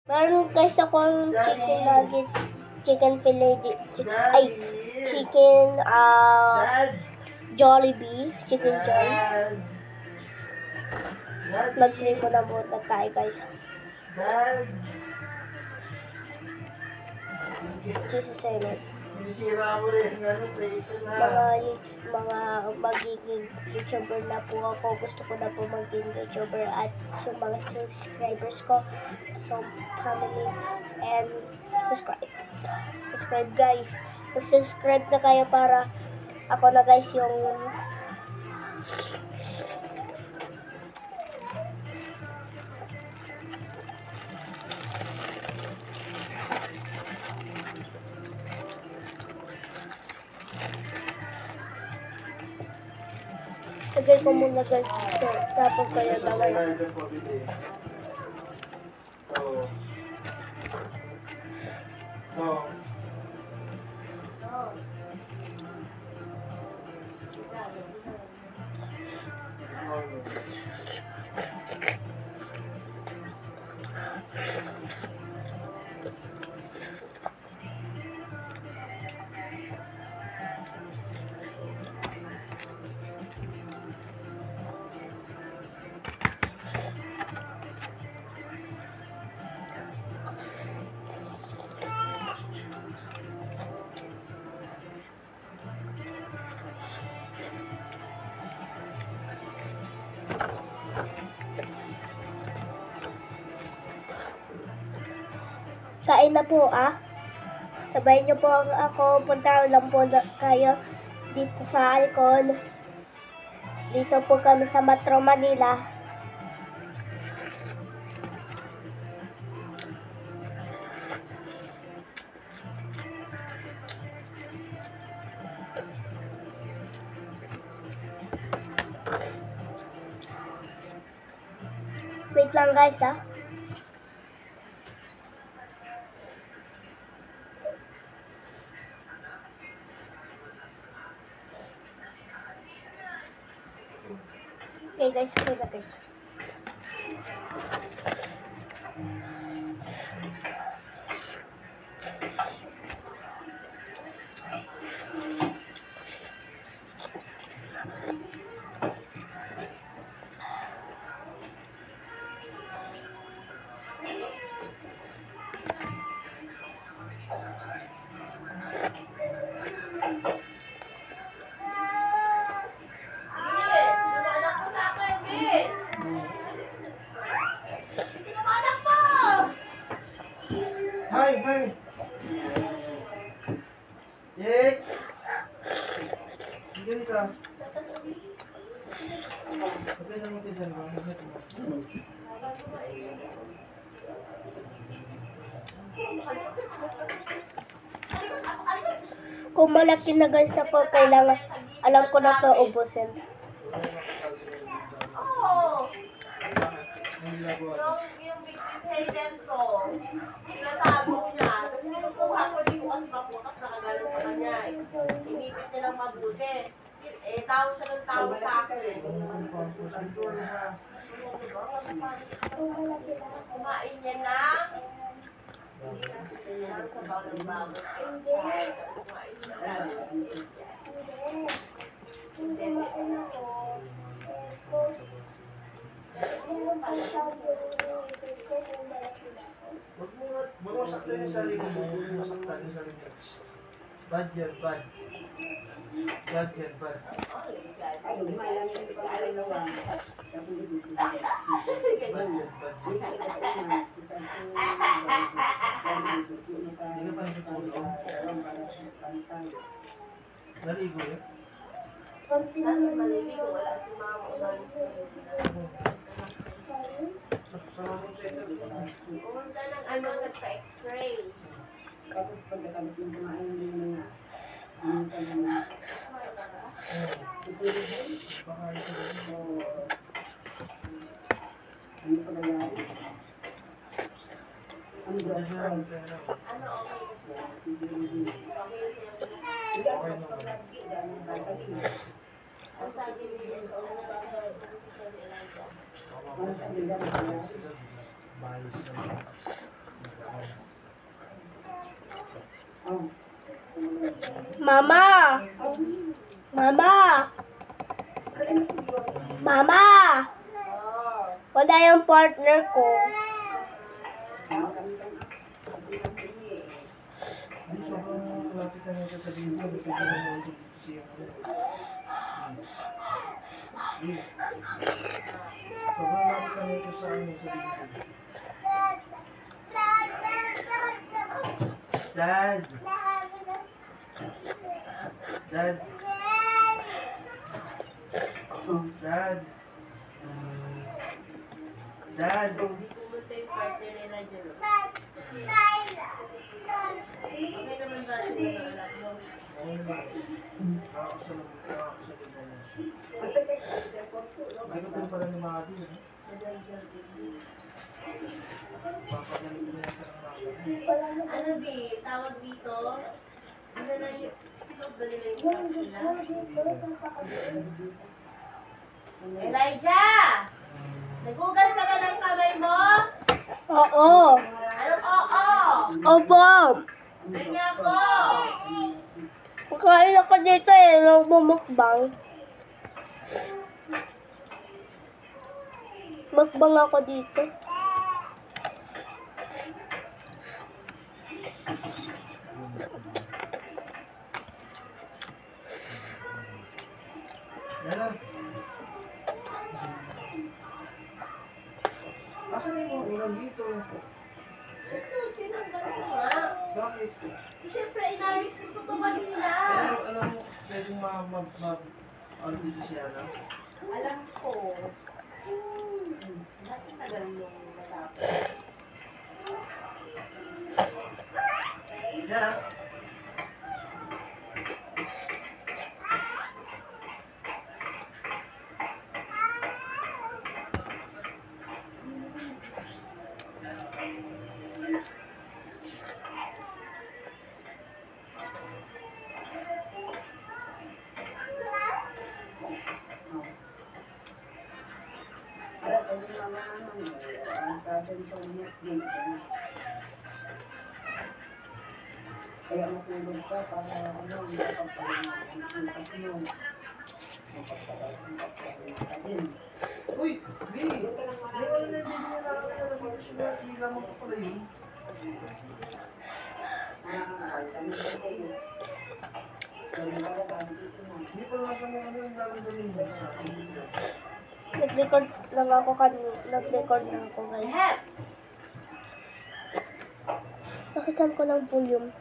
Meron guys akong chicken nuggets, chicken fillet, chicken Jollibee, chicken Joy. Mag-try mo na muna tayo guys. Jesus Island. Mga magiging YouTuber na po ako. Gusto ko na po maging YouTuber at sa mga subscribers ko. So, family and subscribe. Subscribe guys. Subscribe na kayo para ako na guys yung lagay ko muna guys, tapos kaya talaga. Kain na po Sabayin niyo po ako, punta lang po kayo dito sa Alcon. Dito po kami sa Metro Manila. Wait lang guys Okay guys, okay na guys. Hi. Yek. Sige dito. Okay na mo dyan. Kung malaki na guys ako, kailangan, alam ko na to ubusin. Yung victim agent ko, tinatago niya. Tapos ninukuha ko, di ko kasi mapukas, nakagalang sa kanya. Inipit niya ng mabuti. Tao siya ng tao sa akin. Kumain niya ng sa bawang kumain niya Huwag mo saktan yung sarili mo. Huwag mo saktan yung sarili mo. Bad yan, bad. Bad yan, bad. Bad yan, bad. Hindi ka pa natutulog. Naligo yan? maliligo, wala si mama umalis na pumunta ng nagpa-x-ray. Tapos pagkatapos ng kumain ng mga ano pa nangyari? Ano ba? Ang sabi niya, Bias naman. Mama! Mama! Mama! Oh. Wala yung partner ko. Hindi, sobrang malapit na nito sa dito. Bigyan mo naman ito siya. Sobrang malapit na nito sa ano sa dito. Dad! Dad! Dad! Dad! Hindi pumunta yung partner nila dyan. Okay naman ba sila na alam mo? Gagutin pala ni Madi. Papagalit niya sa mga. Ano di, tawag dito? Ano na yung, sinod ba nila yung box nila? Elijah! Nagugas ka ba ng kamay mo? Oo. Anong oo? Opo. Ganyan ko! Kakain ako dito eh. Magmumukbang. Mukbang ako dito. Yan lang. Asan na yung ulan dito? Ito, tinanggal ko nga. Bakit? Siyempre, inayos ko ito kanina. Alam mo, pwedeng ano dito siya na? Alam ko. Dati tagal yung matapos. Yan lang. Kaya matulog ka para ano, Uy! Bi! May wala na hindi na nakakita na sila. Hindi lamang ko pala yun. Hindi pala nasa mga ano yung lalong niya sa akin. Nag-record lang ako kanina. Nag-record na ako guys. Ahem! Nakisan ko ng volume.